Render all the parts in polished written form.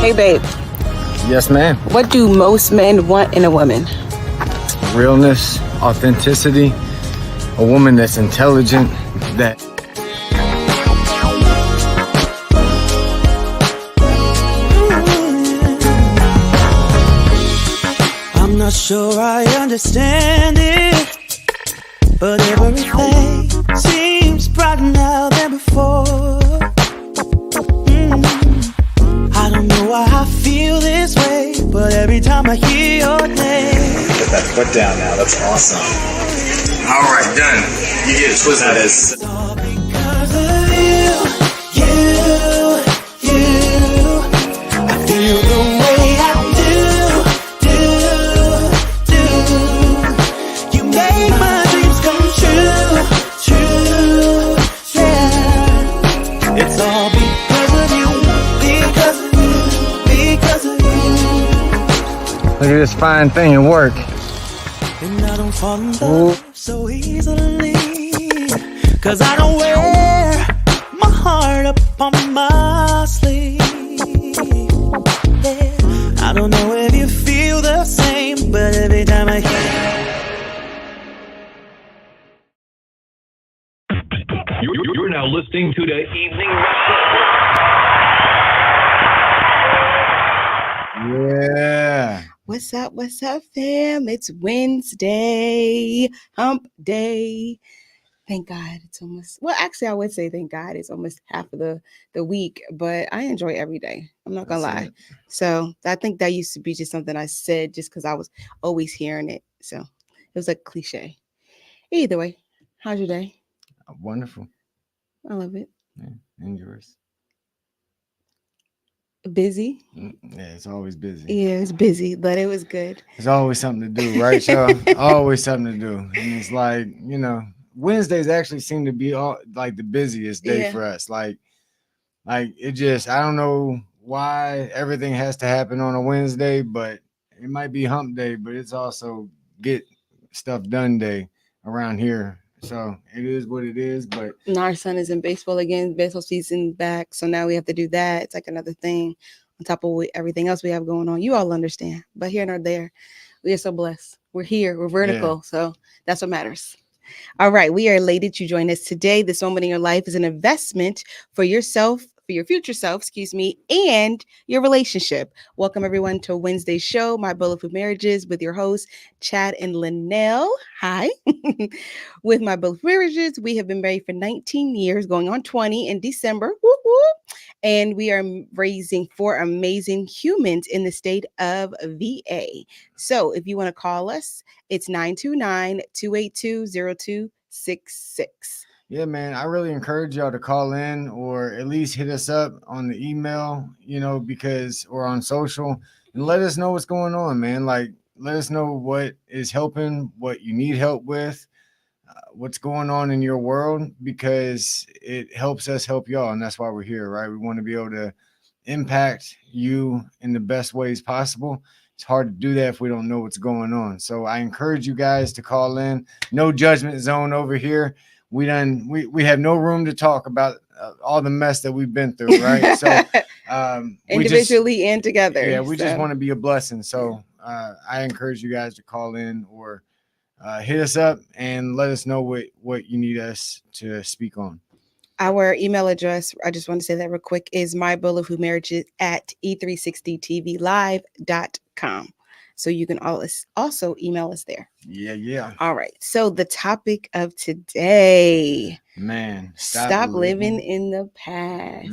Hey, babe. Yes, ma'am. What do most men want in a woman? Realness, authenticity, a woman that's intelligent, that... I'm not sure I understand it, but everything seems brighter now than before. I don't know why I feel this way, but every time I hear your name. Put that foot down now. That's awesome. All right, done. You get it twisted. That is. It's all because of you. I feel the way I do. You make my dreams come true. Yeah. It's all because of you. Look at this fine thing at work. And I don't fall in love so easily, 'cause I don't wear my heart up on my sleeve. Yeah. I don't know if you feel the same, but every time I hear You're now listening to the Evening Yeah. What's up, fam? It's Wednesday, hump day. Thank God it's almost, well, actually, I would say thank God it's almost half of the week, but I enjoy every day. I'm not going to lie. So I think that used to be just something I said just because I was always hearing it. So it was a cliche. Either way, how's your day? Wonderful. I love it. Yeah, and yours. Busy? Yeah, it's always busy. Yeah, it's busy, but it was good. There's always something to do, right, y'all? Always something to do. And it's like, you know, Wednesdays actually seem to be all like the busiest day for us. Like it just, I don't know why everything has to happen on a Wednesday, but it might be hump day, but it's also get stuff done day around here. So it is what it is. But now our son is in baseball again, baseball season back. So now we have to do that. It's like another thing on top of everything else we have going on. You all understand, but here nor there, we are so blessed. We're here, we're vertical. Yeah. So that's what matters. All right. We are elated you join us today. This moment in your life is an investment for yourself, for your future self, and your relationship. Welcome everyone to Wednesday's show, My Bulletproof Marriages, with your hosts, Chad and Lanell. Hi. With My Bulletproof Marriages, we have been married for 19 years, going on 20 in December. Woo woo. And we are raising 4 amazing humans in the state of VA. So if you want to call us, it's 929-282-0266. Yeah, man, I really encourage y'all to call in or at least hit us up on the email, you know, because or on social and let us know what's going on, man. Like, let us know what is helping, what you need help with, what's going on in your world, because it helps us help y'all. And that's why we're here, right? We want to be able to impact you in the best ways possible. It's hard to do that if we don't know what's going on. So I encourage you guys to call in. No judgment zone over here. We have no room to talk about all the mess that we've been through, right? So individually and together. Yeah, we just want to be a blessing. So I encourage you guys to call in or hit us up and let us know what you need us to speak on. Our email address, I just want to say that real quick, is mybulletproofmarriages@e360tvlive.com. So you can also email us there. Yeah. All right. So the topic of today, man, stop living in the past.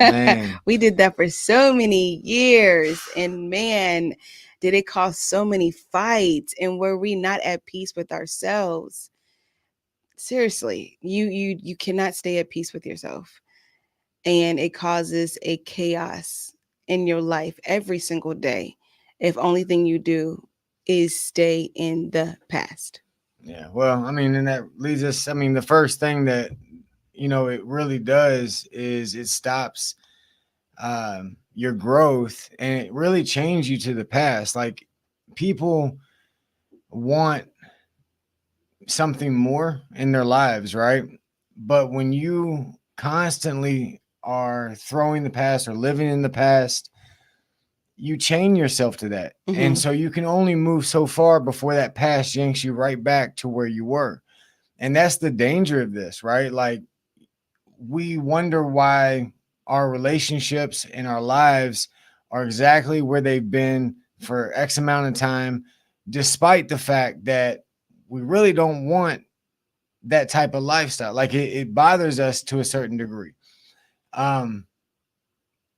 Man. We did that for so many years, and man, did it cause so many fights, and were we not at peace with ourselves? Seriously, you cannot stay at peace with yourself, and it causes a chaos in your life every single day if only thing you do is stay in the past. Yeah, well, I mean, and that leads us, I mean, the first thing that, you know, it really does is it stops your growth, and it really changes you to the past. Like, people want something more in their lives, right? But when you constantly are throwing the past or living in the past, you chain yourself to that. Mm-hmm. And so you can only move so far before that past yanks you right back to where you were. And that's the danger of this, right? Like, we wonder why our relationships and our lives are exactly where they've been for X amount of time, despite the fact that we really don't want that type of lifestyle. Like, it bothers us to a certain degree. But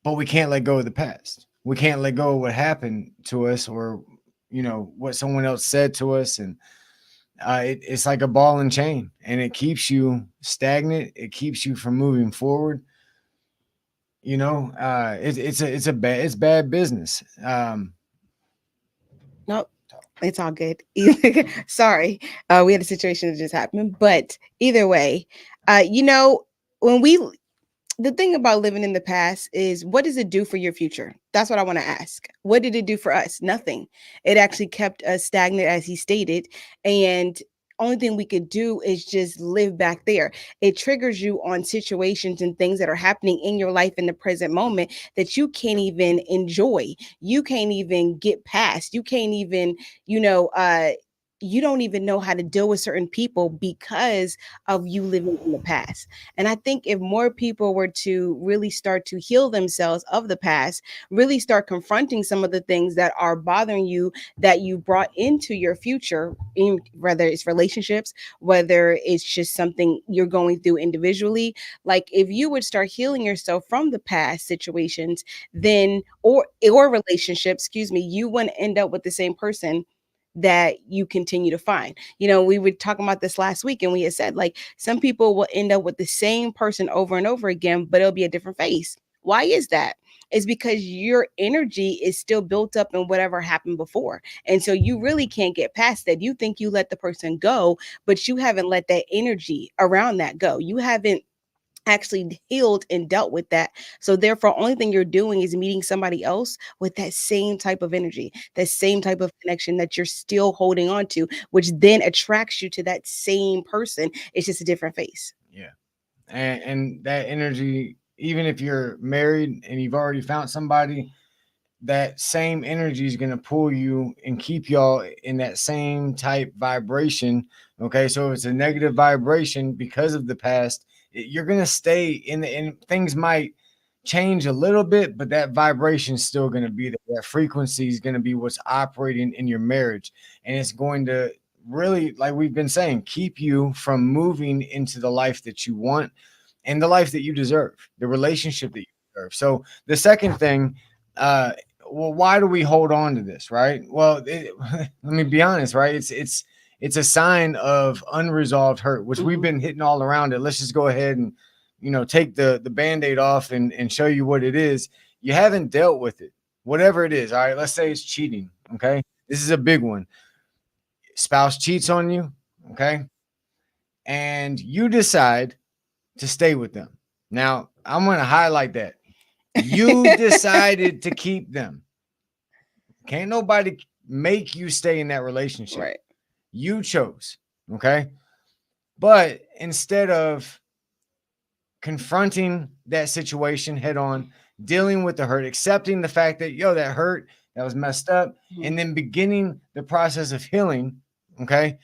we can't let go of the past. We can't let go of what happened to us, or, what someone else said to us. And it's like a ball and chain, and it keeps you stagnant. It keeps you from moving forward. It's bad business. Nope. It's all good. Sorry. We had a situation that just happened, but either way, when the thing about living in the past is, what does it do for your future? That's what I want to ask. What did it do for us? Nothing. It actually kept us stagnant, as he stated. And only thing we could do is just live back there. It triggers you on situations and things that are happening in your life in the present moment that you can't even enjoy. You can't even get past. You can't even, you don't even know how to deal with certain people because of you living in the past. And I think if more people were to really start to heal themselves of the past, really start confronting some of the things that are bothering you, that you brought into your future, whether it's relationships, whether it's just something you're going through individually, like if you would start healing yourself from the past situations, then or relationships, excuse me, you wouldn't end up with the same person that you continue to find. We were talking about this last week, and we had said, like, some people will end up with the same person over and over again, but it'll be a different face. Why is that? It's because your energy is still built up in whatever happened before. And so you really can't get past that. You think you let the person go, but you haven't let that energy around that go. You haven't actually healed and dealt with that. So therefore, only thing you're doing is meeting somebody else with that same type of energy, that same type of connection that you're still holding on to, which then attracts you to that same person. It's just a different face. Yeah. And that energy, even if you're married and you've already found somebody, that same energy is going to pull you and keep y'all in that same type vibration. Okay. So if it's a negative vibration because of the past, you're going to stay and things might change a little bit, but that vibration is still going to be there. That frequency is going to be what's operating in your marriage. And it's going to really, like we've been saying, keep you from moving into the life that you want and the life that you deserve, the relationship that you deserve. So the second thing, well, why do we hold on to this, right? Well, let me be honest, right? It's a sign of unresolved hurt, which we've been hitting all around it. Let's just go ahead and, take the Band-Aid off and show you what it is. You haven't dealt with it, whatever it is. All right, let's say it's cheating. Okay. This is a big one. Spouse cheats on you. Okay. And you decide to stay with them. Now, I'm going to highlight that. You decided to keep them. Can't nobody make you stay in that relationship. Right. You chose. Okay. But instead of confronting that situation head on, dealing with the hurt, accepting the fact that, that hurt, that was messed up, and then beginning the process of healing, okay,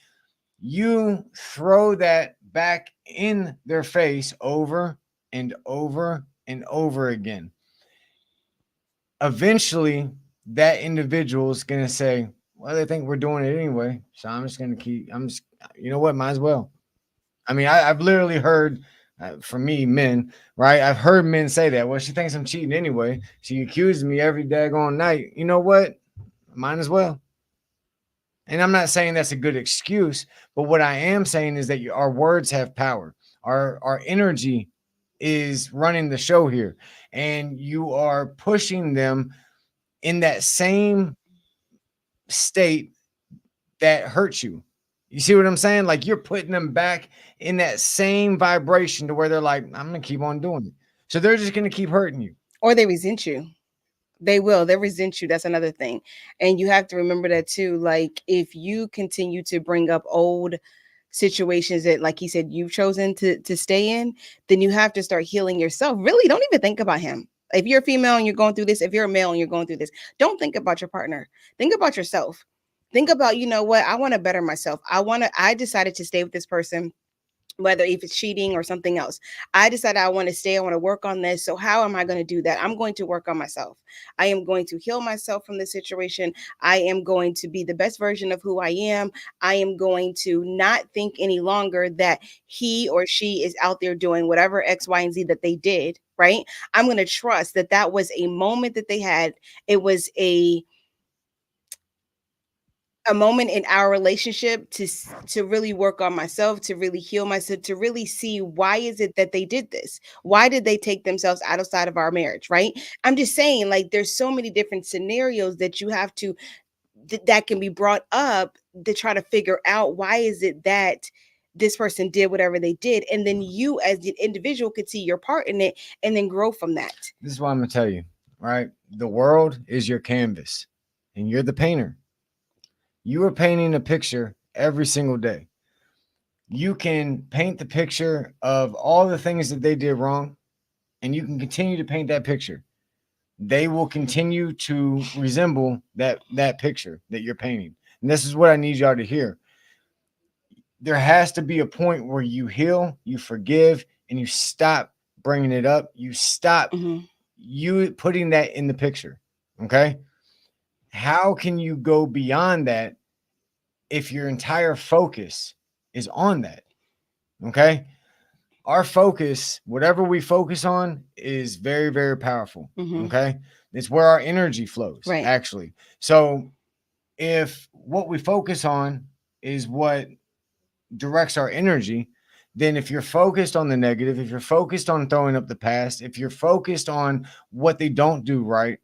you throw that back in their face over and over and over again. Eventually, that individual is going to say, well, they think we're doing it anyway, so I'm just going to you know what, might as well. I mean, I've literally heard, for me, men, right? I've heard men say that. Well, she thinks I'm cheating anyway. She accuses me every daggone night. You know what? Might as well. And I'm not saying that's a good excuse, but what I am saying is that our words have power. Our energy is running the show here, and you are pushing them in that same state that hurts you. You see what I'm saying? Like, you're putting them back in that same vibration to where they're like, I'm going to keep on doing it. So they're just going to keep hurting you. Or they resent you. They will. They resent you. That's another thing. And you have to remember that too. Like, if you continue to bring up old situations that, like he said, you've chosen to stay in, then you have to start healing yourself. Really, don't even think about him. If you're a female and you're going through this, if you're a male and you're going through this, don't think about your partner. Think about yourself. Think about, you know what? I want to better myself. I decided to stay with this person, whether if it's cheating or something else. I decided I want to stay, I want to work on this. So how am I going to do that? I'm going to work on myself. I am going to heal myself from this situation. I am going to be the best version of who I am. I am going to not think any longer that he or she is out there doing whatever X, Y, and Z that they did, right? I'm going to trust that that was a moment that they had. It was a moment in our relationship to really work on myself, to really heal myself, to really see why is it that they did this, why did they take themselves outside of our marriage, right? I'm just saying, like, there's so many different scenarios that you have to that can be brought up to try to figure out why is it that this person did whatever they did, and then you as the individual could see your part in it and then grow from that. This is what I'm gonna tell you, right? The world is your canvas, and you're the painter. You are painting a picture every single day. You can paint the picture of all the things that they did wrong, and you can continue to paint that picture. They will continue to resemble that picture that you're painting. And this is what I need y'all to hear. There has to be a point where you heal, you forgive, and you stop bringing it up. You stop you putting that in the picture. Okay? How can you go beyond that if your entire focus is on that? Okay? Our focus, whatever we focus on, is very, very powerful. Okay? It's where our energy flows, Right. actually. So if what we focus on is what directs our energy, then if you're focused on the negative, if you're focused on throwing up the past, if you're focused on what they don't do right,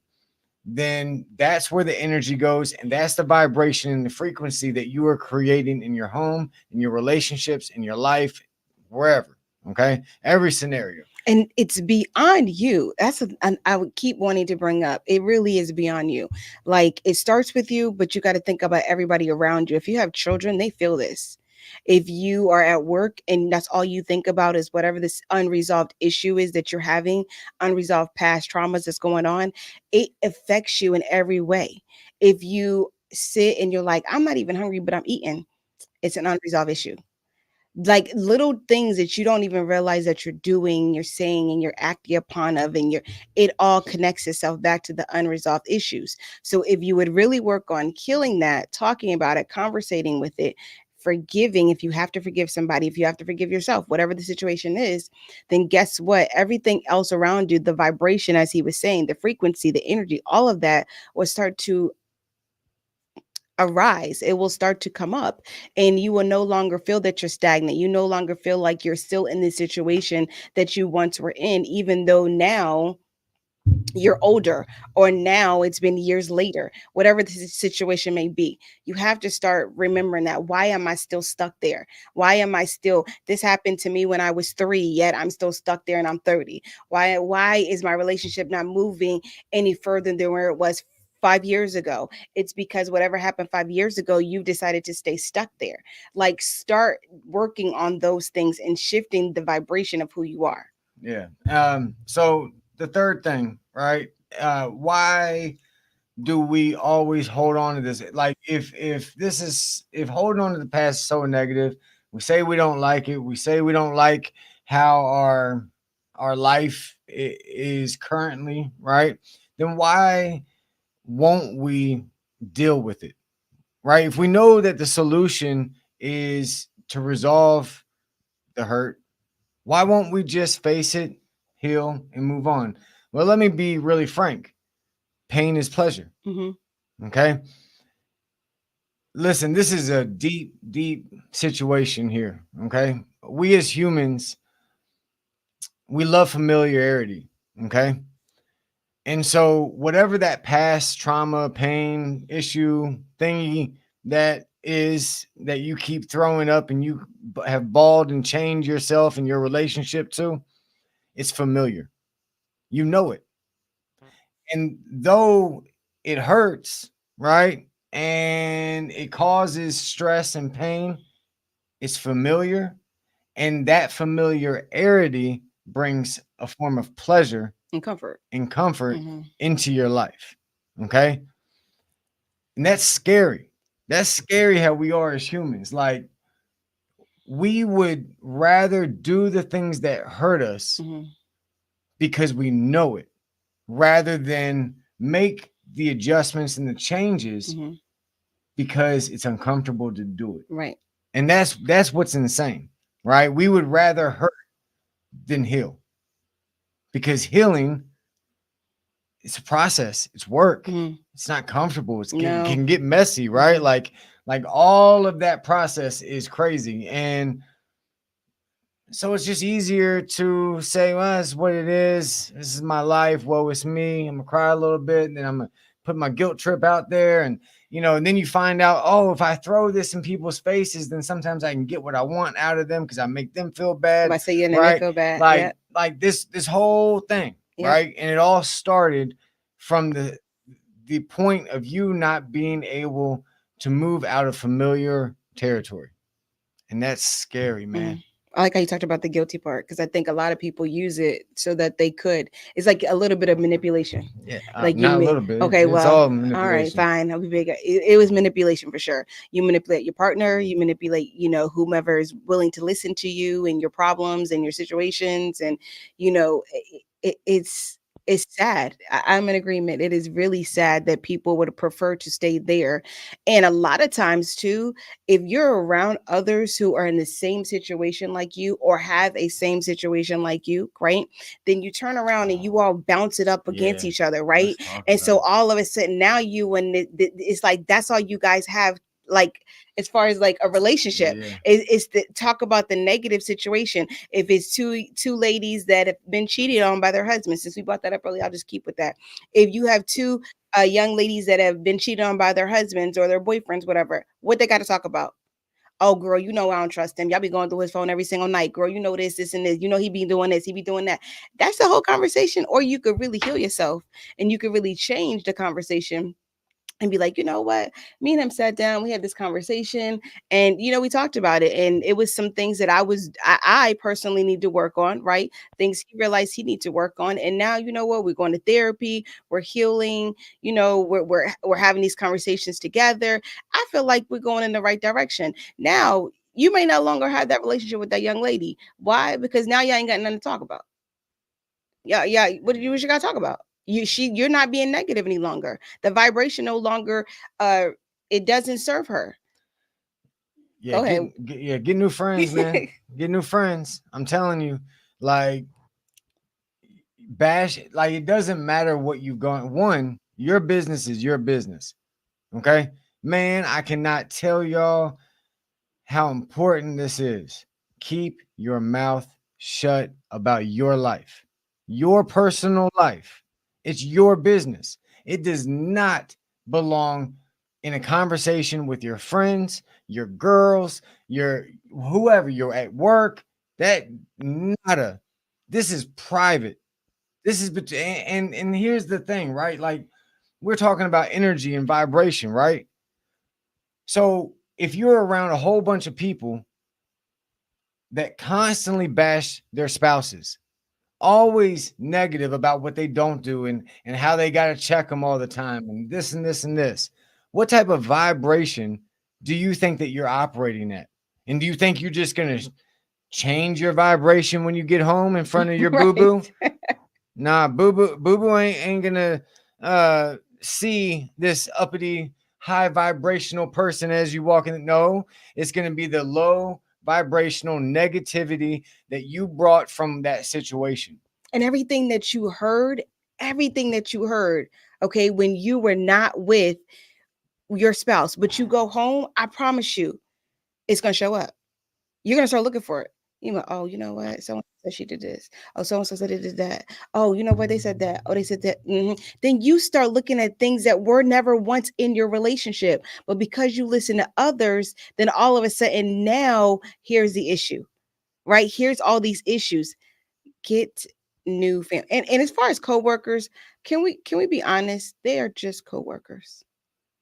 then that's where the energy goes. And that's the vibration and the frequency that you are creating in your home, in your relationships, in your life, wherever. Okay. Every scenario. And it's beyond you. I would keep wanting to bring up. It really is beyond you. Like, it starts with you, but you got to think about everybody around you. If you have children, they feel this. If you are at work and that's all you think about is whatever this unresolved issue is that you're having, unresolved past traumas that's going on, it affects you in every way. If you sit and you're like, I'm not even hungry, but I'm eating, it's an unresolved issue. Like, little things that you don't even realize that you're doing, you're saying, and you're acting upon of, and it all connects itself back to the unresolved issues. So if you would really work on killing that, talking about it, conversating with it, forgiving, if you have to forgive somebody, if you have to forgive yourself, whatever the situation is, then guess what? Everything else around you, the vibration, as he was saying, the frequency, the energy, all of that will start to arise. It will start to come up, and you will no longer feel that you're stagnant. You no longer feel like you're still in the situation that you once were in, even though now you're older, or now it's been years later, whatever the situation may be. You have to start remembering that, why am I still stuck there? Why am I still, this happened to me when I was 3, yet I'm still stuck there and I'm 30. Why is my relationship not moving any further than where it was 5 years ago? It's because whatever happened 5 years ago, you decided to stay stuck there. Like, start working on those things and shifting the vibration of who you are. Yeah. So the third thing, right? Why do we always hold on to this? Like, if holding on to the past is so negative, we say we don't like it. We say we don't like how our life is currently, right? Then why won't we deal with it, right? If we know that the solution is to resolve the hurt, why won't we just face it, heal, and move on? Well, let me be really frank. Pain is pleasure. Okay. Listen, this is a deep, deep situation here. Okay. We as humans, we love familiarity. Okay. And so, whatever that past trauma, pain, issue, thingy that is that you keep throwing up and you have balled and chained yourself and your relationship to, it's familiar. You know it. And though it hurts, right? And it causes stress and pain, it's familiar. And that familiarity brings a form of pleasure and comfort into your life. Okay. And that's scary. That's scary how we are as humans. Like, we would rather do the things that hurt us because we know it, rather than make the adjustments and the changes because it's uncomfortable to do it. Right. And that's what's insane, right? We would rather hurt than heal, because healing, it's a process, it's work. It's not comfortable. It can get messy, right? Like all of that process is crazy. And so it's just easier to say, well, that's what it is. This is my life. Woe is me. I'm gonna cry a little bit, and then I'm gonna put my guilt trip out there. And and then you find out, oh, if I throw this in people's faces, then sometimes I can get what I want out of them because I make them feel bad. I say you and right? They feel bad. Like this whole thing, right? And it all started from the point of you not being able to move out of familiar territory. And that's scary, man. I like how you talked about the guilty part, because I think a lot of people use it so that they could. It's like a little bit of manipulation. Yeah, like not a little bit. Okay, it's all manipulation. All right, fine. I'll be big. It was manipulation for sure. You manipulate your partner. You manipulate, whomever is willing to listen to you and your problems and your situations, and it's sad. I'm in agreement. It is really sad that people would prefer to stay there. And a lot of times too, if you're around others who are in the same situation like you or have a same situation like you, right? Then you turn around and you all bounce it up against each other, right? And so all of a sudden now it's like that's all you guys have, like as far as like a relationship is to talk about the negative situation. If it's two ladies that have been cheated on by their husbands, since we brought that up earlier, I'll just keep with that. If you have two young ladies that have been cheated on by their husbands or their boyfriends, whatever, what they got to talk about? Oh, girl, I don't trust him. Y'all be going through his phone every single night. Girl, this and this. He be doing this. He be doing that. That's the whole conversation. Or you could really heal yourself and you could really change the conversation and be like, you know what? Me and him sat down, we had this conversation and, we talked about it. And it was some things that I personally need to work on, right? Things he realized he needs to work on. And now, you know what? We're going to therapy, we're healing, we're having these conversations together. I feel like we're going in the right direction. Now, you may no longer have that relationship with that young lady. Why? Because now y'all ain't got nothing to talk about. Yeah. What you got to talk about? You're not being negative any longer. The vibration no longer it doesn't serve her. Yeah, go ahead. Get new friends, man. Get new friends. I'm telling you, like bash, like it doesn't matter what you've gone. One, your business is your business. Okay? Man, I cannot tell y'all how important this is. Keep your mouth shut about your life. Your personal life. It's your business. It does not belong in a conversation with your friends, your girls, your whoever you're at work. That nada. This is private. This is and here's the thing, right? Like we're talking about energy and vibration, right? So if you're around a whole bunch of people that constantly bash their spouses, always negative about what they don't do and how they got to check them all the time and this and this and this. What type of vibration do you think that you're operating at? And do you think you're just going to change your vibration when you get home in front of your boo-boo? Nah, boo-boo ain't going to see this uppity, high vibrational person as you walk in. No, it's going to be the low vibrational negativity that you brought from that situation. And everything that you heard, okay, when you were not with your spouse, but you go home, I promise you, it's going to show up. You're going to start looking for it. You know, oh, you know what? Someone said she did this. Oh, so-and-so said they did that. Oh, you know what? They said that. Oh, they said that. Then you start looking at things that were never once in your relationship. But because you listen to others, then all of a sudden now here's the issue, right? Here's all these issues. Get new family. And as far as coworkers, can we be honest? They are just coworkers.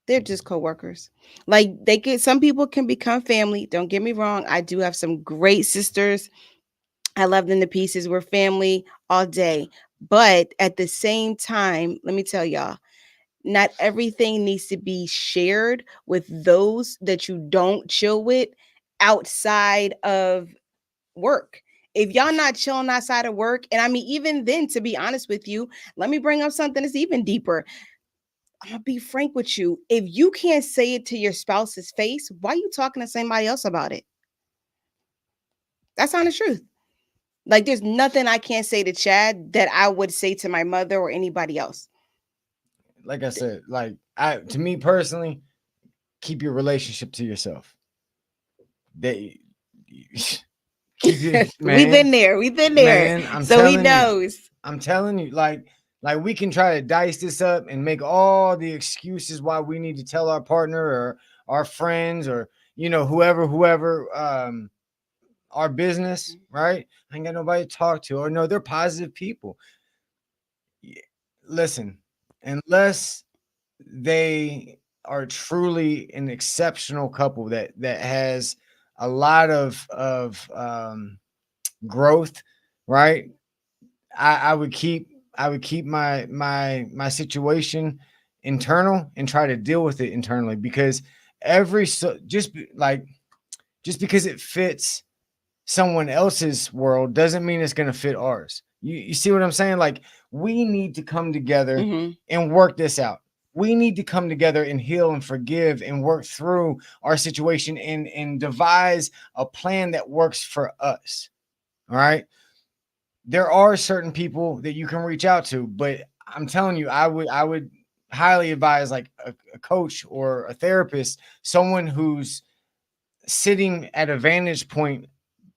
They're just coworkers. Like some people can become family. Don't get me wrong. I do have some great sisters. I love them to pieces. We're family all day. But at the same time, let me tell y'all, not everything needs to be shared with those that you don't chill with outside of work. If y'all not chilling outside of work, and I mean, even then, to be honest with you, let me bring up something that's even deeper. I'm gonna be frank with you. If you can't say it to your spouse's face, why are you talking to somebody else about it? That's honest truth. Like, there's nothing I can't say to Chad that I would say to my mother or anybody else. Like I said, to me personally, keep your relationship to yourself. They keep it, man. We've been there. We've been there. Man, So he knows. I'm telling you, like we can try to dice this up and make all the excuses why we need to tell our partner or our friends or whoever our business, right? I ain't got nobody to talk to, or no, they're positive people. Listen, unless they are truly an exceptional couple that has a lot of growth, right? I would keep my situation internal and try to deal with it internally, because just because it fits someone else's world doesn't mean it's going to fit ours. You see what I'm saying? Like, we need to come together and work this out. We need to come together and heal and forgive and work through our situation and devise a plan that works for us. All right. There are certain people that you can reach out to, but I'm telling you, I would highly advise like a coach or a therapist, someone who's sitting at a vantage point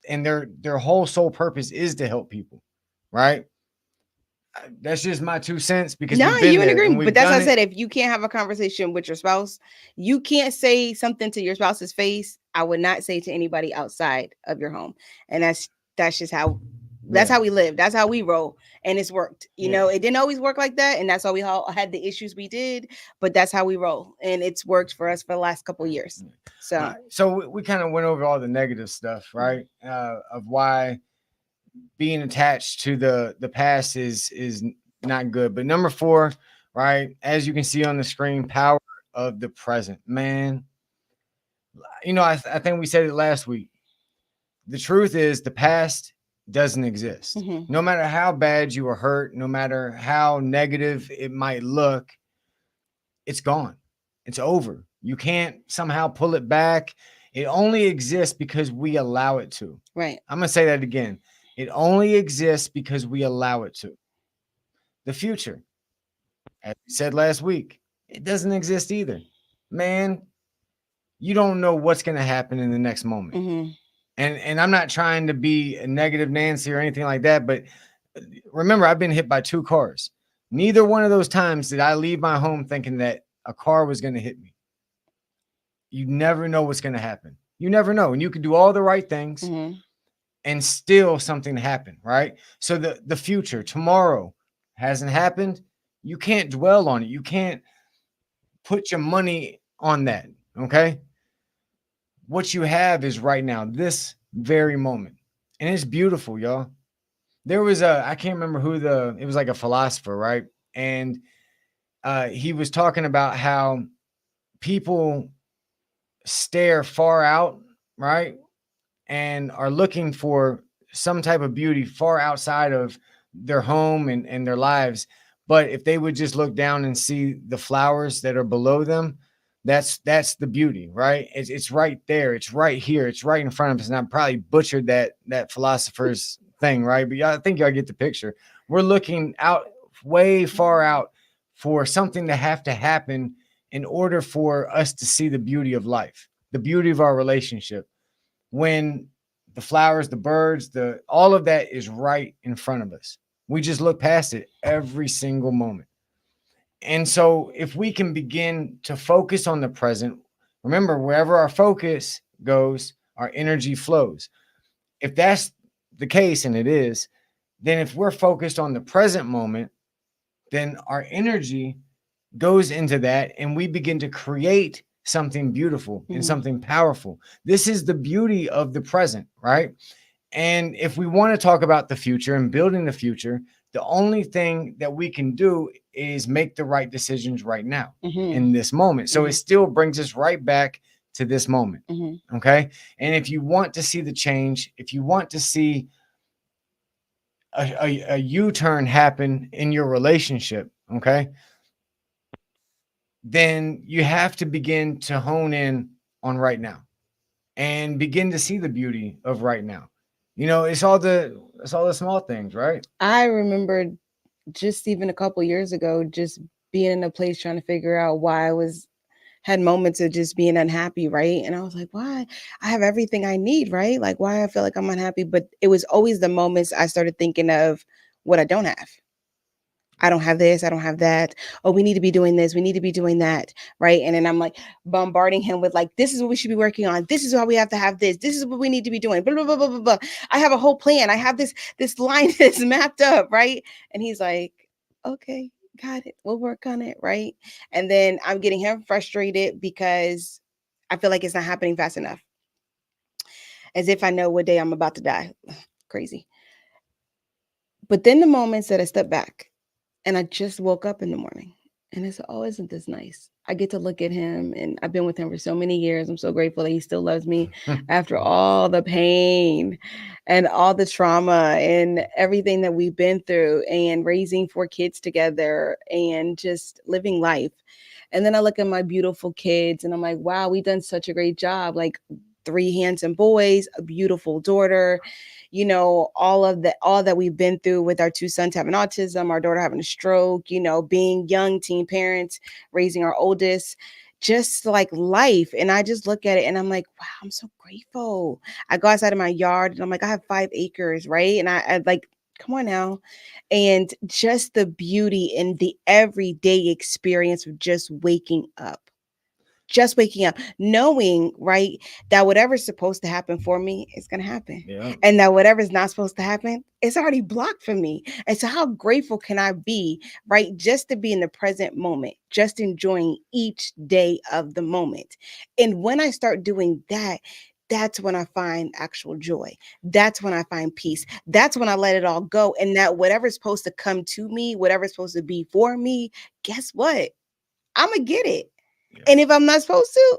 and their whole sole purpose is to help people, right? That's just my 2 cents, because no, we've been you in there, agreement. But that's what I said. it. If you can't have a conversation with your spouse, you can't say something to your spouse's face. I would not say to anybody outside of your home, and that's just how. That's how we live. That's how we roll, and it's worked. You know, it didn't always work like that, and that's why we all had the issues we did. But that's how we roll, and it's worked for us for the last couple of years. So, we kind of went over all the negative stuff, right? Of why being attached to the past is not good. But number 4, right, as you can see on the screen, power of the present. Man, I think we said it last week. The truth is, the past doesn't exist. No matter how bad you were hurt, no matter how negative it might look, it's gone. It's over. You can't somehow pull it back. It only exists because we allow it to. Right. I'm going to say that again. It only exists because we allow it to. The future, as we said last week, it doesn't exist either. Man, you don't know what's going to happen in the next moment. And I'm not trying to be a negative Nancy or anything like that, but remember, I've been hit by 2 cars. Neither one of those times did I leave my home thinking that a car was going to hit me. You never know what's going to happen. You never know. And you can do all the right things and still something happen, right? So the future, tomorrow, hasn't happened. You can't dwell on it. You can't put your money on that, okay? What you have is right now, this very moment. And it's beautiful, y'all. There was I can't remember it was like a philosopher, right? And he was talking about how people stare far out, right? And are looking for some type of beauty far outside of their home and their lives. But if they would just look down and see the flowers that are below them, that's the beauty, right? It's right there. It's right here. It's right in front of us. And I probably butchered that philosopher's thing, right? But I think y'all get the picture. We're looking out way far out for something to have to happen in order for us to see the beauty of life, the beauty of our relationship. When the flowers, the birds, all of that is right in front of us. We just look past it every single moment. And so if we can begin to focus on the present, remember, wherever our focus goes, our energy flows. If that's the case, and it is, then if we're focused on the present moment, then our energy goes into that and we begin to create something beautiful and something powerful. This is the beauty of the present, right? And if we want to talk about the future and building the future, The only thing that we can do is make the right decisions right now Mhm. in this moment. So it still brings us right back to this moment. Mhm. Okay. And if you want to see the change, if you want to see a U-turn happen in your relationship, okay, then you have to begin to hone in on right now and begin to see the beauty of right now. You know, it's all the small things, right? I remember just even a couple years ago, just being in a place trying to figure out why I had moments of just being unhappy, right? And I was like, why? I have everything I need, right? Like, why I feel like I'm unhappy? But it was always the moments I started thinking of what I don't have. I don't have this, I don't have that. Oh, we need to be doing this, we need to be doing that, right? And then I'm like bombarding him with like, this is what we should be working on. This is how we have to have this. This is what we need to be doing. Blah, blah, blah, blah, blah, blah. I have a whole plan. I have this line that's mapped up, right? And he's like, okay, got it. We'll work on it, right? And then I'm getting him frustrated because I feel like it's not happening fast enough. As if I know what day I'm about to die. Crazy. But then the moments that I step back and I just woke up in the morning and it's, oh, isn't this nice? I get to look at him and I've been with him for so many years. I'm so grateful that he still loves me after all the pain and all the trauma and everything that we've been through and raising 4 kids together and just living life. And then I look at my beautiful kids and I'm like, wow, we've done such a great job. Like 3 handsome boys, a beautiful daughter, you know, all that we've been through with our 2 sons having autism, our daughter having a stroke, you know, being young teen parents, raising our oldest, just like life. And I just look at it and I'm like, wow, I'm so grateful. I go outside of my yard and I'm like, I have 5 acres, right? And I like, come on now. And just the beauty in the everyday experience of just waking up, knowing, right, that whatever's supposed to happen for me is going to happen. Yeah. And that whatever's not supposed to happen, it's already blocked for me. And so how grateful can I be, right, just to be in the present moment, just enjoying each day of the moment. And when I start doing that, that's when I find actual joy. That's when I find peace. That's when I let it all go. And that whatever's supposed to come to me, whatever's supposed to be for me, guess what? I'm going to get it. And if I'm not supposed to,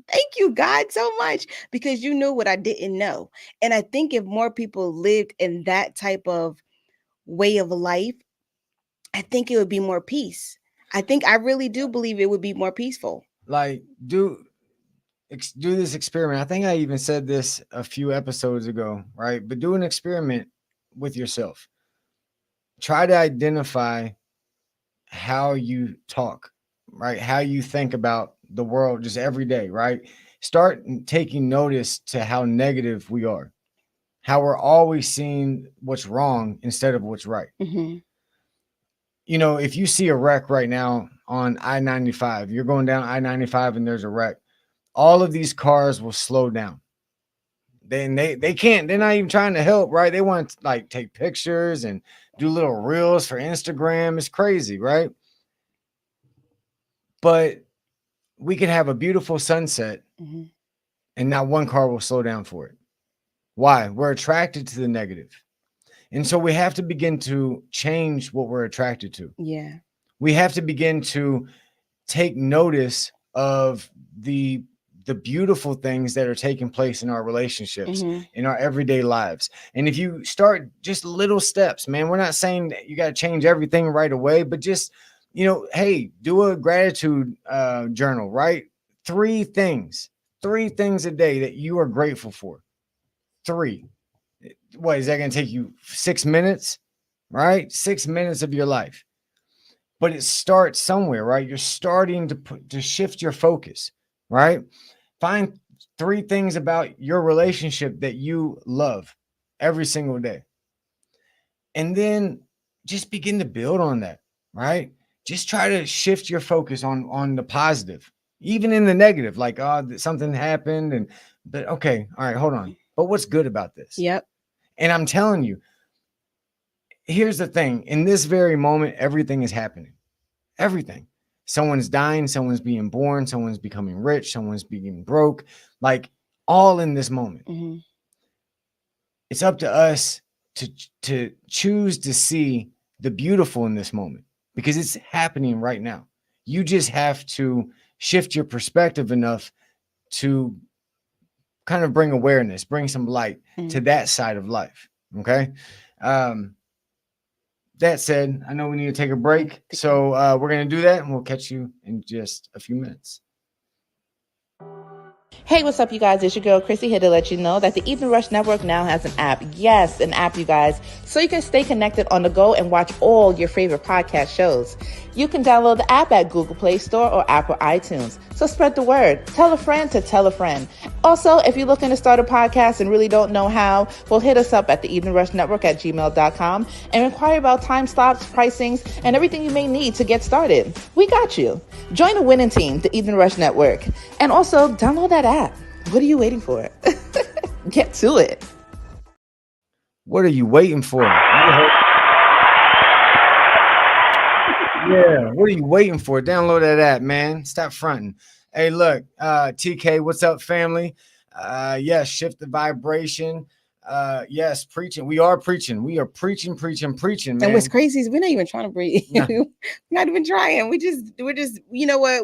thank you, God, so much, because you knew what I didn't know. And I think if more people lived in that type of way of life, I think it would be more peace. I really do believe it would be more peaceful. Like, do this experiment. I think I even said this a few episodes ago, right? But do an experiment with yourself. Try to identify how you talk, right? How you think about the world just every day, right? Start taking notice to how negative we are, how we're always seeing what's wrong instead of what's right. Mm-hmm. You know, if you see a wreck right now on I-95, you're going down I-95 and there's a wreck, all of these cars will slow down. Then they can't, they're not even trying to help, right? They want to like take pictures and do little reels for Instagram. It's crazy, right? But we could have a beautiful sunset and not one car will slow down for it. Why? We're attracted to the negative. And so we have to begin to change what we're attracted to. Yeah. We have to begin to take notice of the beautiful things that are taking place in our relationships, in our everyday lives. And if you start just little steps, man, we're not saying that you got to change everything right away, but just, you know, hey, do a gratitude journal, right? 3 things a day that you are grateful for. 3. What is that going to take you? 6 minutes, right? 6 minutes of your life. But it starts somewhere, right? You're starting to shift your focus, right? Find 3 things about your relationship that you love every single day. And then just begin to build on that, right? Just try to shift your focus on the positive, even in the negative, like, oh, something happened. But okay, all right, hold on. But what's good about this? Yep. And I'm telling you, here's the thing. In this very moment, everything is happening. Everything. Someone's dying, someone's being born, someone's becoming rich, someone's being broke, like all in this moment. It's up to us to choose to see the beautiful in this moment because it's happening right now. You just have to shift your perspective enough to kind of bring awareness, bring some light to that side of life. Okay. That said, I know we need to take a break. So we're going to do that and we'll catch you in just a few minutes. Hey, what's up, you guys? It's your girl, Chrissy, here to let you know that the Evening Rush Network now has an app. Yes, an app, you guys, so you can stay connected on the go and watch all your favorite podcast shows. You can download the app at Google Play Store or Apple iTunes. So spread the word. Tell a friend to tell a friend. Also, if you're looking to start a podcast and really don't know how, well, hit us up at the Evening Rush Network at gmail.com and inquire about time slots, pricings, and everything you may need to get started. We got you. Join the winning team, the Evening Rush Network. And also, download that app. What are you waiting for? Get to it. What are you waiting for? Yeah, what are you waiting for? Download that app, man. Stop fronting. Hey, look, TK, what's up, family? Yes, shift the vibration. Yes, preaching. We are preaching. We are preaching, man. And what's crazy is we're not even trying to breathe. No. We're not even trying. We're just, you know what?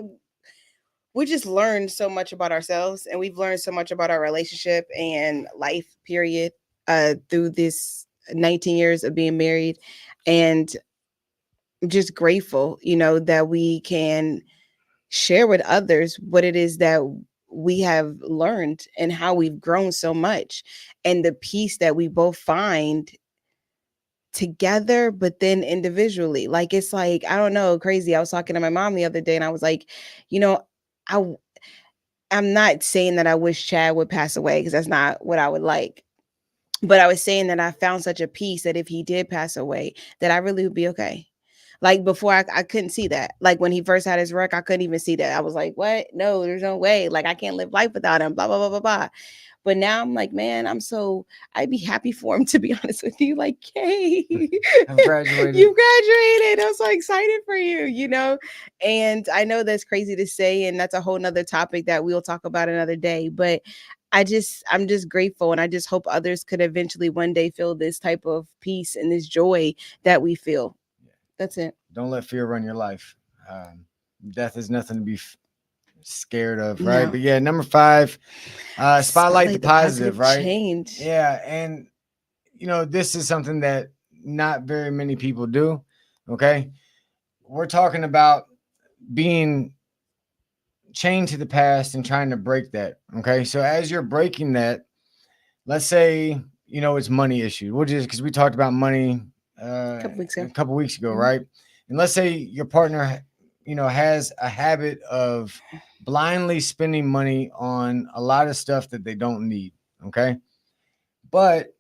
We just learned so much about ourselves, and we've learned so much about our relationship and life, period, through this 19 years of being married. And I'm just grateful, you know, that we can share with others what it is that we have learned and how we've grown so much and the peace that we both find together, but then individually. Like, it's like, I don't know, crazy. I was talking to my mom the other day and I was like, you know, I'm not saying that I wish Chad would pass away because that's not what I would like. But I was saying that I found such a peace that if he did pass away, that I really would be okay. Like before, I couldn't see that. Like when he first had his wreck, I couldn't even see that. I was like, what? No, there's no way. Like I can't live life without him, blah, blah, blah, blah, blah. But now I'm like, man, I'd be happy for him, to be honest with you. Like, hey, I've graduated. You graduated. I'm so excited for you, you know? And I know that's crazy to say, and that's a whole nother topic that we'll talk about another day. But I'm just grateful. And I just hope others could eventually one day feel this type of peace and this joy that we feel. That's it. Don't let fear run your life. Death is nothing to be scared of, right? No. But yeah, number 5, spotlight the positive, right? Change. Yeah, and you know, this is something that not very many people do. Okay, we're talking about being chained to the past and trying to break that. Okay, so as you're breaking that, let's say, you know, it's money issue. We'll just, because we talked about money a couple weeks ago, right? And let's say your partner, you know, has a habit of blindly spending money on a lot of stuff that they don't need. Okay, but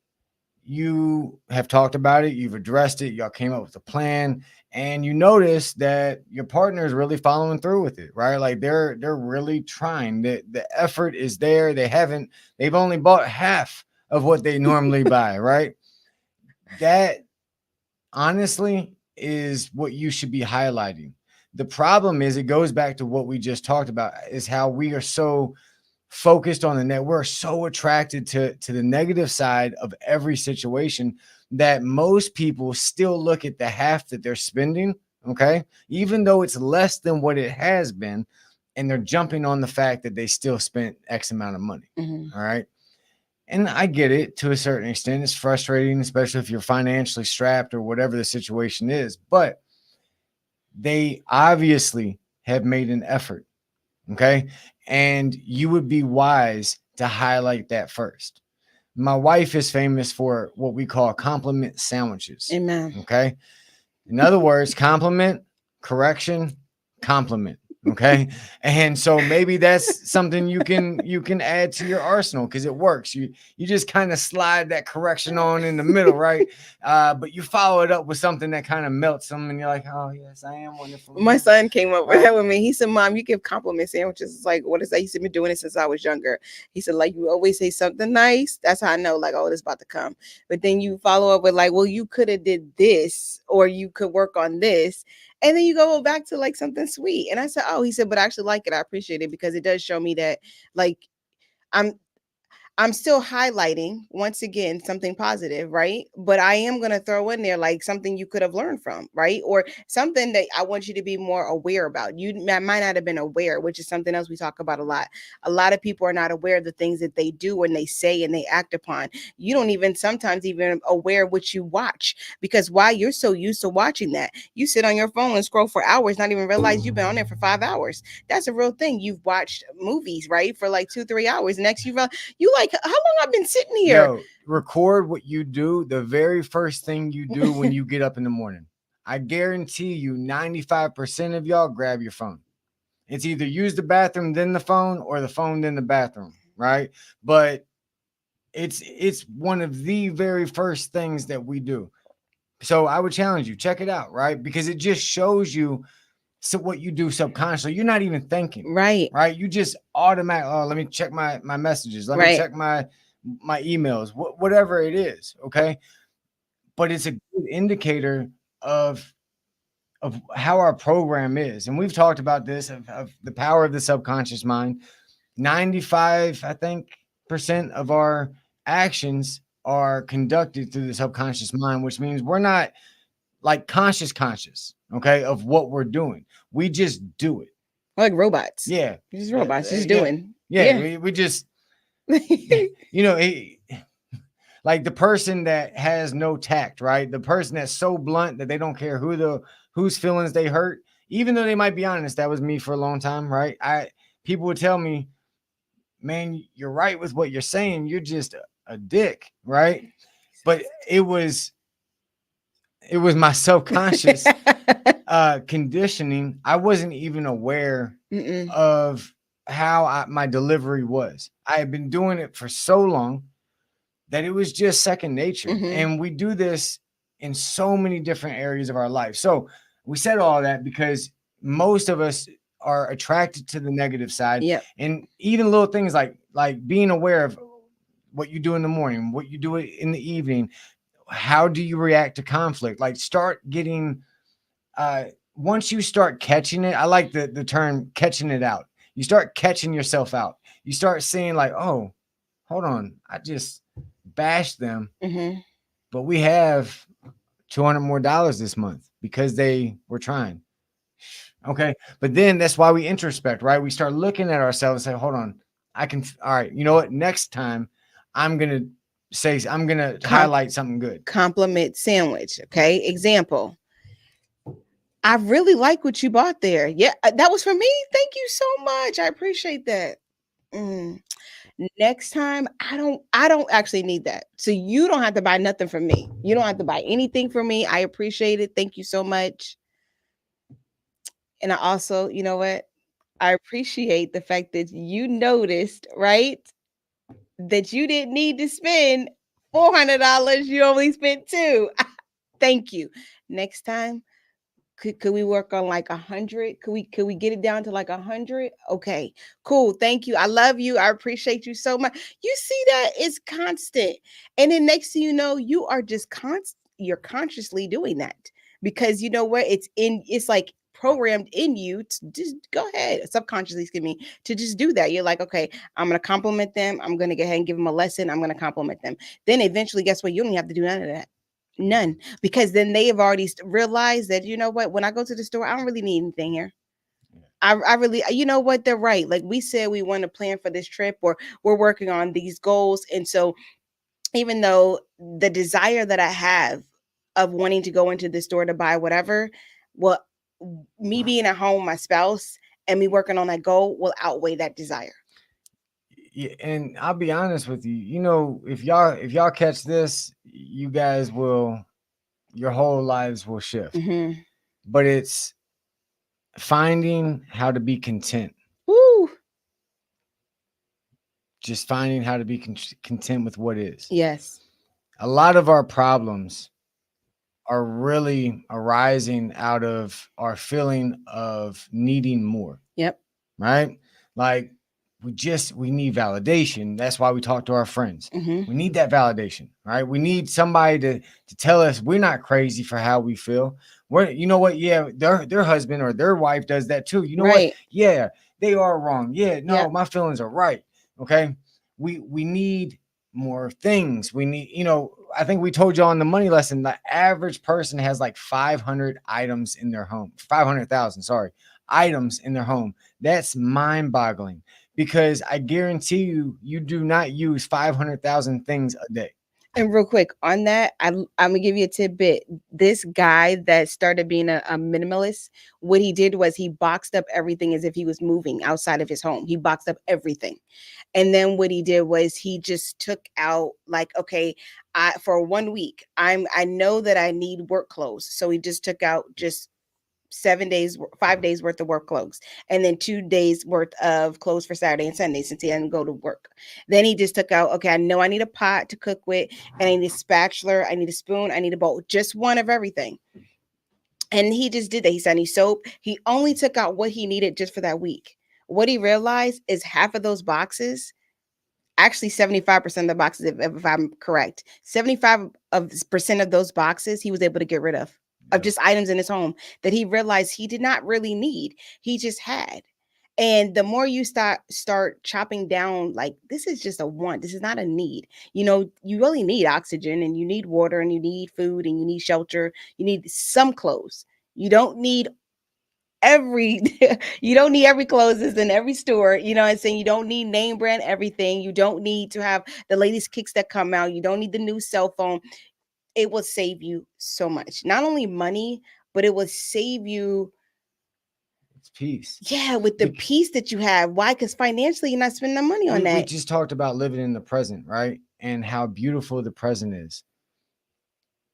you have talked about it, you've addressed it, y'all came up with a plan, and you notice that your partner is really following through with it, right? Like they're really trying. The effort is there. They've only bought half of what they normally buy, right? That honestly is what you should be highlighting. The problem is, it goes back to what we just talked about, is how we are so focused on the net. We're so attracted to the negative side of every situation that most people still look at the half that they're spending, okay, even though it's less than what it has been, and they're jumping on the fact that they still spent X amount of money. All right. And I get it to a certain extent. It's frustrating, especially if you're financially strapped or whatever the situation is, but they obviously have made an effort. Okay. And you would be wise to highlight that first. My wife is famous for what we call compliment sandwiches. Amen. Okay. In other words, compliment, correction, compliment. Okay. And so maybe that's something you can add to your arsenal, because it works. You just kind of slide that correction on in the middle, right? But you follow it up with something that kind of melts them, and you're like, oh yes, I am wonderful. My son came up with that with me. He said, Mom, you give compliment sandwiches. It's like, what is that? He said, been doing it since I was younger. He said, like, you always say something nice. That's how I know, like, oh, this about to come. But then you follow up with like, well, you could have did this, or you could work on this. And then you go back to like something sweet. And I said, oh, he said, but I actually like it. I appreciate it, because it does show me that, like, I'm still highlighting once again something positive, right? But I am going to throw in there like something you could have learned from, right? Or something that I want you to be more aware about. You might not have been aware, which is something else we talk about a lot. A lot of people are not aware of the things that they do and they say and they act upon. You don't even sometimes even aware what you watch, because why? You're so used to watching that. You sit on your phone and scroll for hours, not even realize you've been on there for 5 hours. That's a real thing. You've watched movies, right? For like 2-3 hours. Next you like, how long I've been sitting here? Yo, record what you do. The very first thing you do when you get up in the morning. I guarantee you 95% of y'all grab your phone. It's either use the bathroom, then the phone, or the phone, then the bathroom, right? But it's one of the very first things that we do. So I would challenge you, check it out, right? Because it just shows you what you do subconsciously. You're not even thinking, right? You just automatically, oh, let me check my messages. Let me check my emails, whatever it is. Okay. But it's a good indicator of how our program is. And we've talked about this, of the power of the subconscious mind. 95, I think, % of our actions are conducted through the subconscious mind, which means we're not like conscious, okay, of what we're doing. We just do it. Like robots. Yeah. Just robots, just yeah. doing. Yeah. We just, like the person that has no tact, right? The person that's so blunt that they don't care whose feelings they hurt, even though they might be honest. That was me for a long time, right? People would tell me, man, you're right with what you're saying. You're just a dick, right? But it was my subconscious conditioning. I wasn't even aware of how my delivery was. I had been doing it for so long that it was just second nature. And we do this in so many different areas of our life. So we said all that because most of us are attracted to the negative side. Yep. And even little things like being aware of what you do in the morning, what you do in the evening, how do you react to conflict? Like start getting, once you start catching it, I like the term catching it out. You start catching yourself out. You start seeing like, oh, hold on, I just bashed them, but we have $200 more this month because they were trying. Okay. But then that's why we introspect, right? We start looking at ourselves and say, hold on, all right, you know what? Next time I'm going to highlight something good. Compliment sandwich. Okay. Example. I really like what you bought there. Yeah. That was for me. Thank you so much. I appreciate that. Next time, I don't actually need that. So you don't have to buy nothing from me. You don't have to buy anything from me. I appreciate it. Thank you so much. And I also, you know what? I appreciate the fact that you noticed, right? That you didn't need to spend $400. You only spent $200. Thank you. Next time, could we work on like 100? Could we get it down to like 100? Okay, cool. Thank you. I love you. I appreciate you so much. You see that it's constant. And then next thing you know, you are just you're consciously doing that because you know what? It's like programmed in you to just go ahead, subconsciously, excuse me, to just do that. You're like, okay, I'm going to compliment them. I'm going to go ahead and give them a lesson. I'm going to compliment them. Then eventually, guess what? You don't have to do none of that. None, because then they have already realized that, you know what, when I go to the store, I don't really need anything here. I really, you know what, they're right. Like we said, we want to plan for this trip or we're working on these goals. And so even though the desire that I have of wanting to go into the store to buy whatever, well, me being at home, my spouse, and me working on that goal will outweigh that desire. Yeah, and I'll be honest with you. You know, if y'all catch this, you guys your whole lives will shift. But it's finding how to be content. Woo! Just finding how to be content with what is. Yes. A lot of our problems are really arising out of our feeling of needing more. Yep. Right? Like we need validation. That's why we talk to our friends. We need that validation, right? We need somebody to tell us we're not crazy for how we feel. You know what? Yeah, their husband or their wife does that too. You know what? Yeah, they are wrong. Yeah, no, my feelings are right. Okay. we need more things. We need, I think we told you on the money lesson, the average person has like 500 items in their home, 500,000, sorry, items in their home. That's mind boggling, because I guarantee you, you do not use 500,000 things a day. And real quick on that, I'm gonna give you a tidbit. This guy that started being a minimalist, what he did was he boxed up everything as if he was moving outside of his home. He boxed up everything. And then what he did was he just took out, like, okay, for 1 week, I know that I need work clothes. So he just took out just 7 days, 5 days worth of work clothes, and then 2 days worth of clothes for Saturday and Sunday since he didn't go to work. Then he just took out, okay, I know I need a pot to cook with, and I need a spatula, I need a spoon, I need a bowl, just one of everything. And he just did that. He said I need soap. He only took out what he needed just for that week. What he realized is half of those boxes, actually 75% of the boxes, if I'm correct, 75% of those boxes he was able to get rid of just items in his home that he realized he did not really need. He just had. And the more you start chopping down, like, this is just a want, this is not a need. You really need oxygen, and you need water, and you need food, and you need shelter, you need some clothes. You don't need every you don't need every clothes is in every store. You know what I'm saying? You don't need name brand everything. You don't need to have the latest kicks that come out. You don't need the new cell phone. It will save you so much. Not only money, but it will save you Peace. Yeah, with the peace that you have. Why? Because financially, you're not spending the money on that. We just talked about living in the present, right? And how beautiful the present is.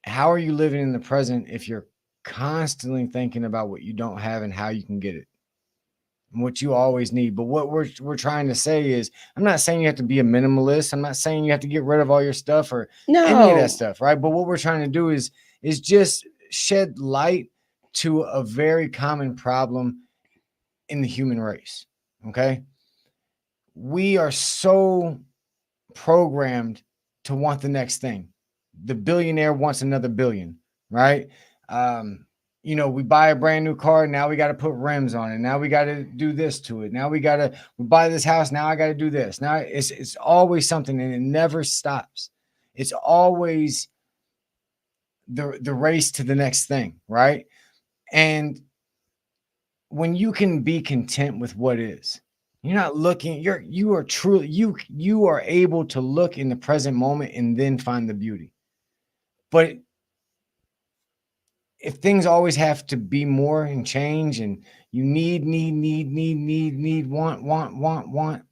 How are you living in the present if you're constantly thinking about what you don't have and how you can get it, and what you always need? But what we're trying to say is, I'm not saying you have to be a minimalist. I'm not saying you have to get rid of all your stuff or any of that stuff, right? But what we're trying to do is just shed light to a very common problem in the human race. Okay, we are so programmed to want the next thing. The billionaire wants another billion, right? We buy a brand new car, now we got to put rims on it, now we got to do this to it, now we buy this house, now I got to do this. Now it's always something, and it never stops. It's always the race to the next thing, right? And when you can be content with what is, you're not looking, you are truly, you are able to look in the present moment and then find the beauty. But if things always have to be more and change, and you need, want,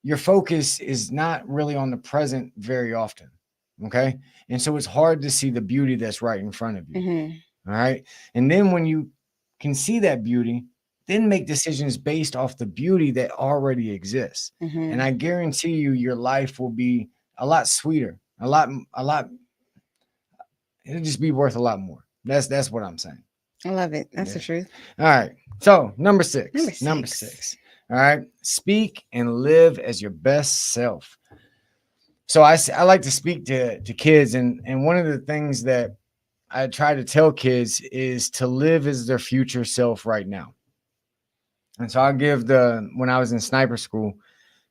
your focus is not really on the present very often. Okay. And so it's hard to see the beauty that's right in front of you. Mm-hmm. All right. And then when you can see that beauty, then make decisions based off the beauty that already exists. Mm-hmm. And I guarantee you, your life will be a lot sweeter, a lot, it'll just be worth a lot more. That's what I'm saying. I love it. That's the truth. All right. So number six. All right. Speak and live as your best self. So I like to speak to kids. And one of the things that I try to tell kids is to live as their future self right now. And so I'll give when I was in sniper school.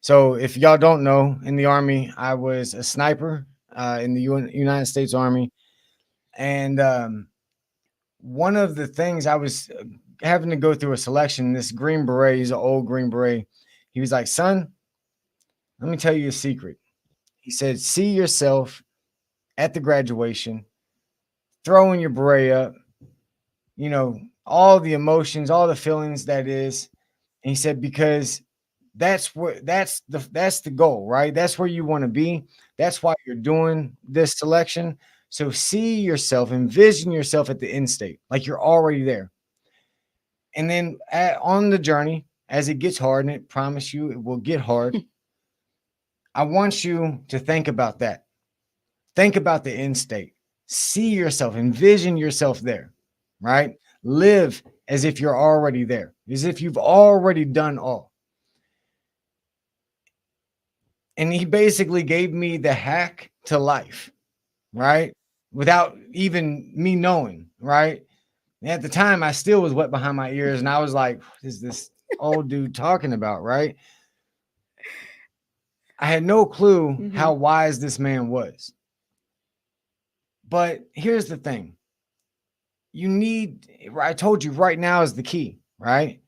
So if y'all don't know, in the Army, I was a sniper in the United States Army. And one of the things, I was having to go through a selection, this Green Beret, he's an old Green Beret. He was like, son, let me tell you a secret. He said, see yourself at the graduation, throwing your beret up, all the emotions, all the feelings that is. And he said, because that's the goal, right? That's where you want to be. That's why you're doing this selection. So see yourself, envision yourself at the end state, like you're already there. And then on the journey, as it gets hard, and I promise you it will get hard, I want you to think about that. Think about the end state. See yourself, envision yourself there, right? Live as if you're already there, as if you've already done all. And he basically gave me the hack to life, right? Without even me knowing, right? And at the time, I still was wet behind my ears, and I was like, what is this old dude talking about, right? I had no clue how wise this man was. But here's the thing. I told you right now is the key, right?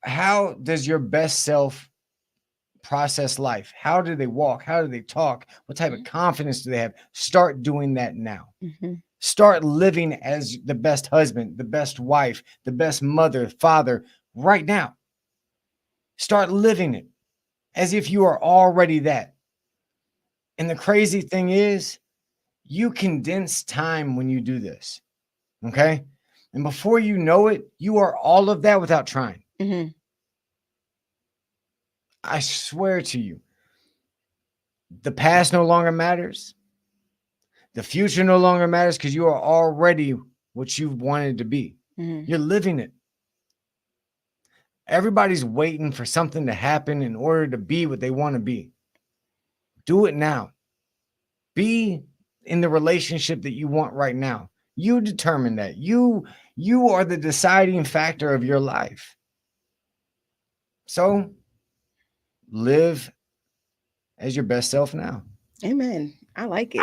How does your best self process life? How do they walk? How do they talk? What type of confidence do they have? Start doing that now. Start living as the best husband, the best wife, the best mother, father right now. Start living it as if you are already that. And the crazy thing is, you condense time when you do this. Okay? And before you know it, you are all of that without trying. I swear to you, the past no longer matters. The future no longer matters because you are already what you wanted to be. You're living it. Everybody's waiting for something to happen in order to be what they want to be. Do it now. Be in the relationship that you want right now. You determine that. You are the deciding factor of your life. So live as your best self now. Amen. I like it.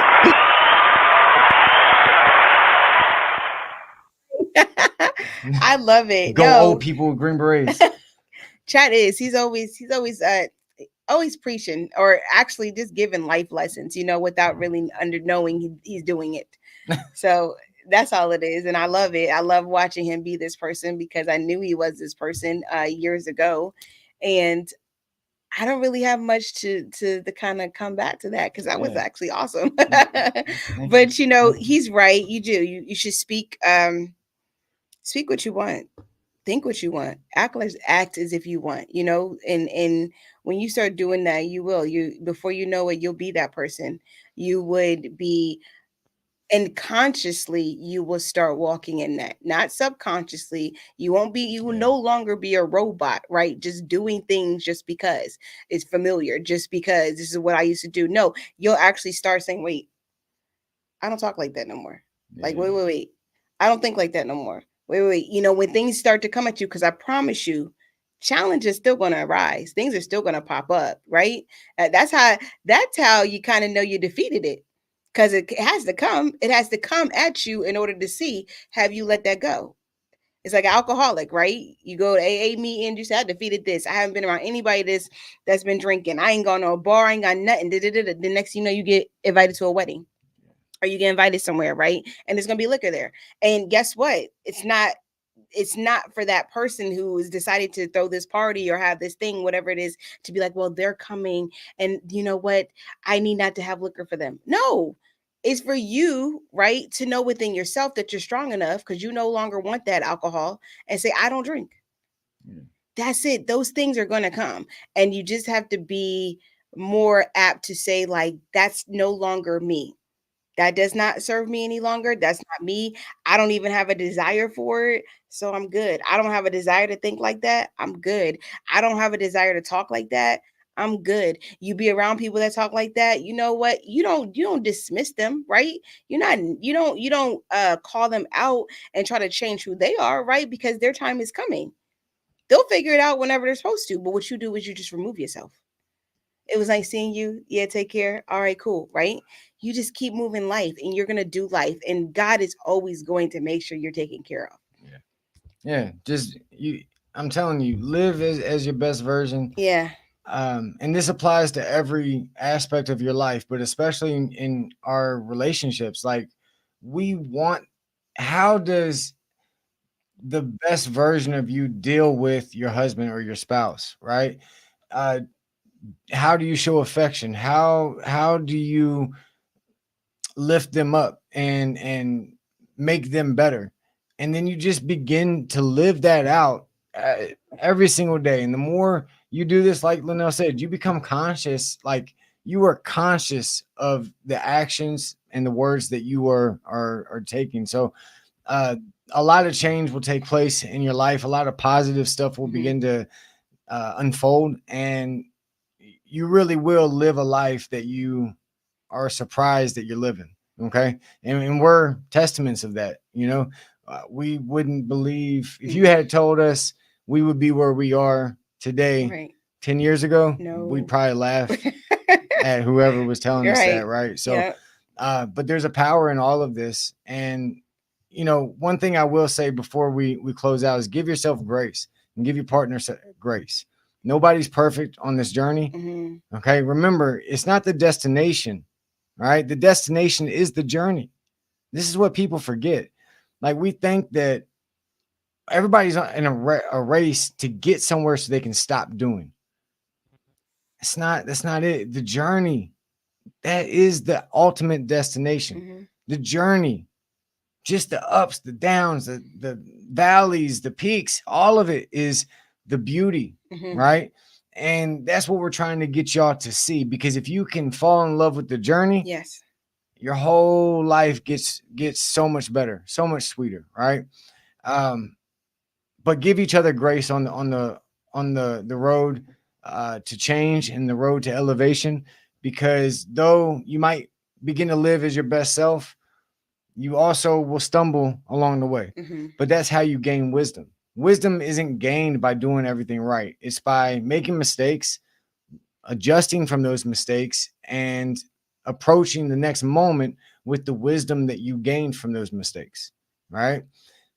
I love it. Go old people with green berets. Chad he's always preaching, or actually just giving life lessons, without really knowing he's doing it. So that's all it is. And I love it. I love watching him be this person because I knew he was this person years ago. And I don't really have much to kind of come back to that because that was actually awesome. But he's right. You do. You should speak what you want. Think what you want. Act as if you want, and when you start doing that, before you know it, you'll be that person. You would be, and consciously you will start walking in that, not subconsciously. You will no longer be a robot, right? Just doing things just because it's familiar, just because this is what I used to do. No, you'll actually start saying, wait, I don't talk like that no more. Like, wait. I don't think like that no more. Wait. When things start to come at you, because I promise you, challenge is still going to arise. Things are still going to pop up, right? That's how you kind of know you defeated it, because it has to come. It has to come at you in order to see, have you let that go? It's like an alcoholic, right? You go to AA meeting, you say, I defeated this. I haven't been around anybody that's been drinking. I ain't gone to a bar, I ain't got nothing. The next thing you know, you get invited to a wedding. Or you get invited somewhere, right? And there's gonna be liquor there. And guess what? It's not for that person who has decided to throw this party or have this thing, whatever it is, to be like, well, they're coming, and you know what? I need not to have liquor for them. No, it's for you, right? To know within yourself that you're strong enough, because you no longer want that alcohol, and say, I don't drink. That's it. Those things are gonna come. And you just have to be more apt to say, like, that's no longer me. That does not serve me any longer. That's not me. I don't even have a desire for it. So I'm good. I don't have a desire to think like that. I'm good. I don't have a desire to talk like that. I'm good. You be around people that talk like that. You know what? You don't dismiss them, right? You don't call them out and try to change who they are, right? Because their time is coming. They'll figure it out whenever they're supposed to. But what you do is you just remove yourself. It was nice seeing you. Yeah, take care. All right, cool. Right? You just keep moving life, and you're going to do life. And God is always going to make sure you're taken care of. Yeah. I'm telling you, live as your best version. Yeah. And this applies to every aspect of your life, but especially in our relationships. Like, how does the best version of you deal with your husband or your spouse, right? How do you show affection? How do you lift them up and make them better? And then you just begin to live that out every single day. And the more you do this, like Lanell said, you become conscious. Like, you are conscious of the actions and the words that you are taking. So a lot of change will take place in your life. A lot of positive stuff will begin to unfold, and you really will live a life that you are surprised that you're living. Okay. And we're testaments of that. We wouldn't believe if you had told us we would be where we are today. Right. 10 years ago, No. we'd probably laugh at whoever was telling us that, right? So, yeah. but there's a power in all of this. And, you know, one thing I will say before we close out is give yourself grace and give your partner grace. Nobody's perfect on this journey. Mm-hmm. Okay. Remember, it's not the destination, right? The destination is the journey. This is what people forget. Like, we think that everybody's in a race to get somewhere so they can stop doing. That's not it. The journey, that is the ultimate destination. Mm-hmm. The journey, just the ups, the downs, the valleys, the peaks, all of it is the beauty, Mm-hmm. right? And that's what we're trying to get y'all to see, because if you can fall in love with the journey, yes, your whole life gets so much better, so much sweeter, right? But give each other grace on the road to change and the road to elevation, because though you might begin to live as your best self, you also will stumble along the way. mm-hmm. But that's how you gain wisdom. Wisdom isn't gained by doing everything right. It's by making mistakes, adjusting from those mistakes, and approaching the next moment with the wisdom that you gained from those mistakes, right?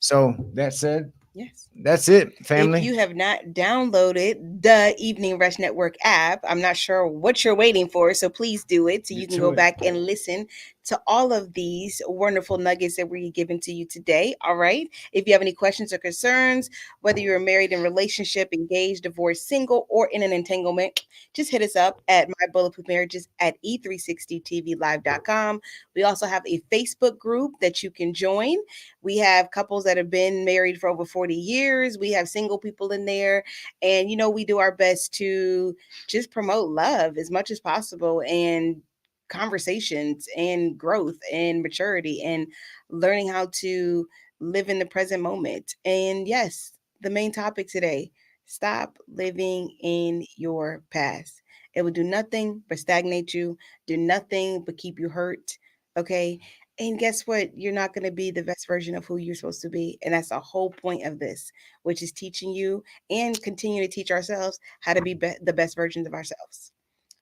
So that said, yes, that's it, family. If you have not downloaded the Evening Rush Network app, I'm not sure what you're waiting for, so please do it so you can go back and listen to all of these wonderful nuggets that we're giving to you today. All right. If you have any questions or concerns, whether you're married, in relationship, engaged, divorced, single, or in an entanglement, just hit us up at My Bulletproof Marriages at e360tvlive.com. We also have a Facebook group that you can join. We have couples that have been married for over 40 years. We have single people in there. And, you know, we do our best to just promote love as much as possible, and conversations and growth and maturity and learning how to live in the present moment. And yes, the main topic today, stop living in your past. It will do nothing but stagnate you, do nothing but keep you hurt. Okay. And guess what? You're not going to be the best version of who you're supposed to be. And that's the whole point of this, which is teaching you and continue to teach ourselves how to be the best versions of ourselves.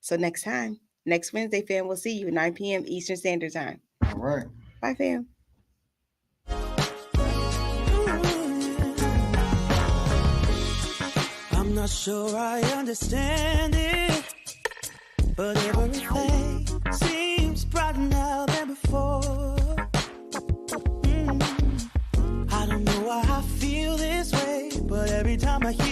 So next Wednesday, fam, we'll see you at 9 p.m. Eastern Standard Time. All right. Bye, fam. I'm not sure I understand it, but everything seems brighter now than before. I don't know why I feel this way, but every time I hear